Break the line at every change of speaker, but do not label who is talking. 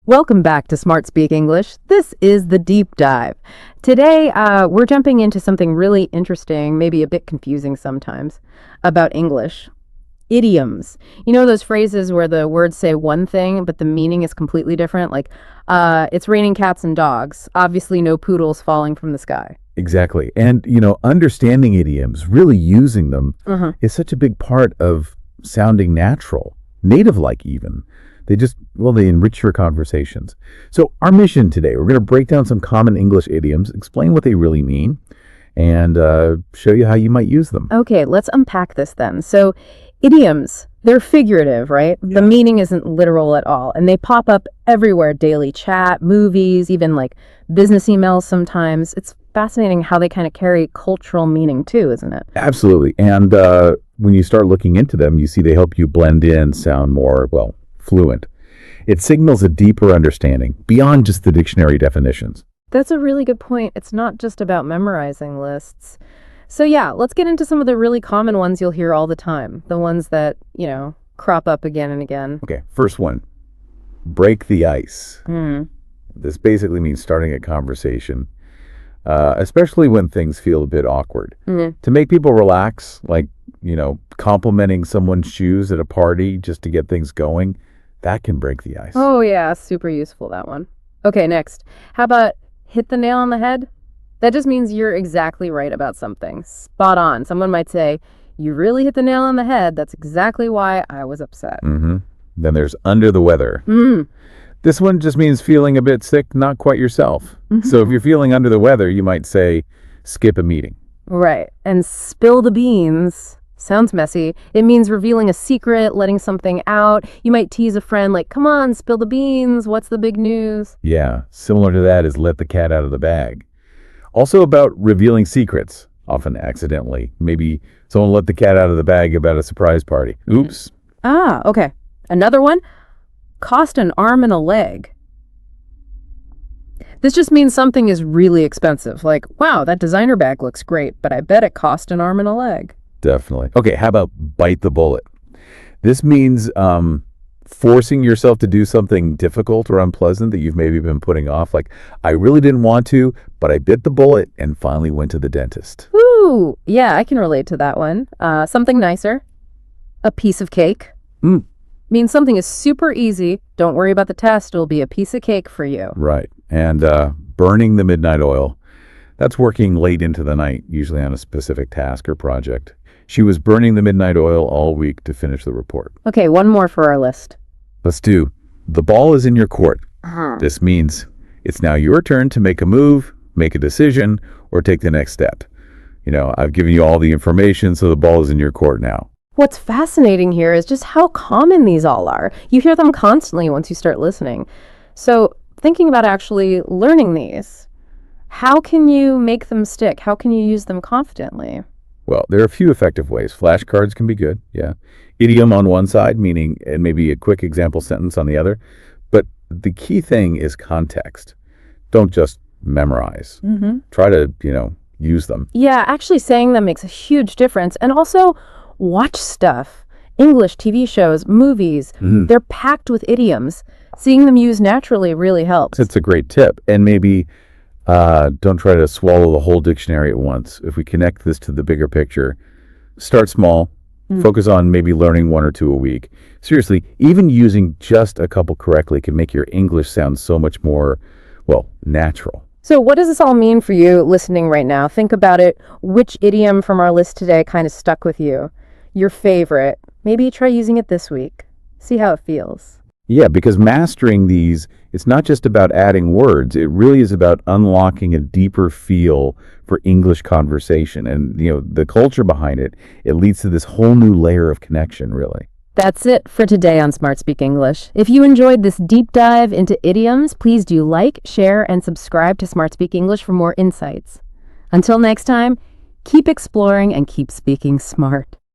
Welcome back to SmartSpeak English. This is the deep dive. Today, we're jumping into something really interesting, maybe a bit confusing sometimes, about English. Idioms. You know those phrases where the words say one thing, but the meaning is completely different? Like, it's raining cats and dogs. Obviously, no poodles falling from the sky.
Exactly. And, understanding idioms, really using them, is such a big part of sounding natural, native-like even. They enrich your conversations. So our mission today, we're going to break down some common English idioms, explain what they really mean, and show you how you might use them.
Okay, let's unpack this then. So idioms, they're figurative, right? Yeah. The meaning isn't literal at all, and they pop up everywhere, daily chat, movies, even like business emails sometimes. It's fascinating how they kind of carry cultural meaning too, isn't it?
Absolutely. And when you start looking into them, you see they help you blend in, sound more, fluent. It signals a deeper understanding beyond just the dictionary definitions.
That's a really good point. It's not just about memorizing lists. So yeah, let's get into some of the really common ones you'll hear all the time. The ones that, crop up again and again.
Okay, first one, break the ice. This basically means starting a conversation, especially when things feel a bit awkward. To make people relax, like, complimenting someone's shoes at a party just to get things going, that can break the ice.
Oh yeah, super useful, that one. Okay, next. How about hit the nail on the head? That just means you're exactly right about something. Spot on. Someone might say, you really hit the nail on the head. That's exactly why I was upset.
Then there's under the weather. This one just means feeling a bit sick, not quite yourself. So if you're feeling under the weather, you might say, skip a meeting.
Right. And spill the beans. Sounds messy. It means revealing a secret, letting something out. You might tease a friend like, come on, spill the beans. What's the big news?
Yeah, similar to that is let the cat out of the bag. Also about revealing secrets, often accidentally. Maybe someone let the cat out of the bag about a surprise party. Oops.
Okay. Another one, cost an arm and a leg. This just means something is really expensive. Like, wow, that designer bag looks great, but I bet it cost an arm and a leg.
Definitely. Okay, how about bite the bullet? This means forcing yourself to do something difficult or unpleasant that you've maybe been putting off. Like, I really didn't want to, but I bit the bullet and finally went to the dentist.
Ooh, yeah, I can relate to that one. Something nicer. A piece of cake. Means something is super easy. Don't worry about the test. It'll be a piece of cake for you.
Right. And burning the midnight oil. That's working late into the night, usually on a specific task or project. She was burning the midnight oil all week to finish the report.
Okay, one more for our list.
Let's do the ball is in your court. This means it's now your turn to make a move, make a decision, or take the next step. I've given you all the information, so the ball is in your court now.
What's fascinating here is just how common these all are. You hear them constantly once you start listening. So thinking about actually learning these, how can you make them stick? How can you use them confidently?
Well, there are a few effective ways. Flashcards can be good, yeah. Idiom on one side, meaning and maybe a quick example sentence on the other. But the key thing is context. Don't just memorize. Try to, use them.
Yeah, actually saying them makes a huge difference. And also watch stuff. English TV shows, movies, they're packed with idioms. Seeing them used naturally really helps.
It's a great tip. And maybe don't try to swallow the whole dictionary at once. If we connect this to the bigger picture, start small, focus on maybe learning one or two a week. Seriously, even using just a couple correctly can make your English sound so much more, natural.
So what does this all mean for you listening right now? Think about it. Which idiom from our list today kind of stuck with you? Your favorite? Maybe try using it this week. See how it feels.
Yeah, because mastering these, it's not just about adding words. It really is about unlocking a deeper feel for English conversation. And, the culture behind it, it leads to this whole new layer of connection, really.
That's it for today on SmartSpeak English. If you enjoyed this deep dive into idioms, please do like, share, and subscribe to SmartSpeak English for more insights. Until next time, keep exploring and keep speaking smart.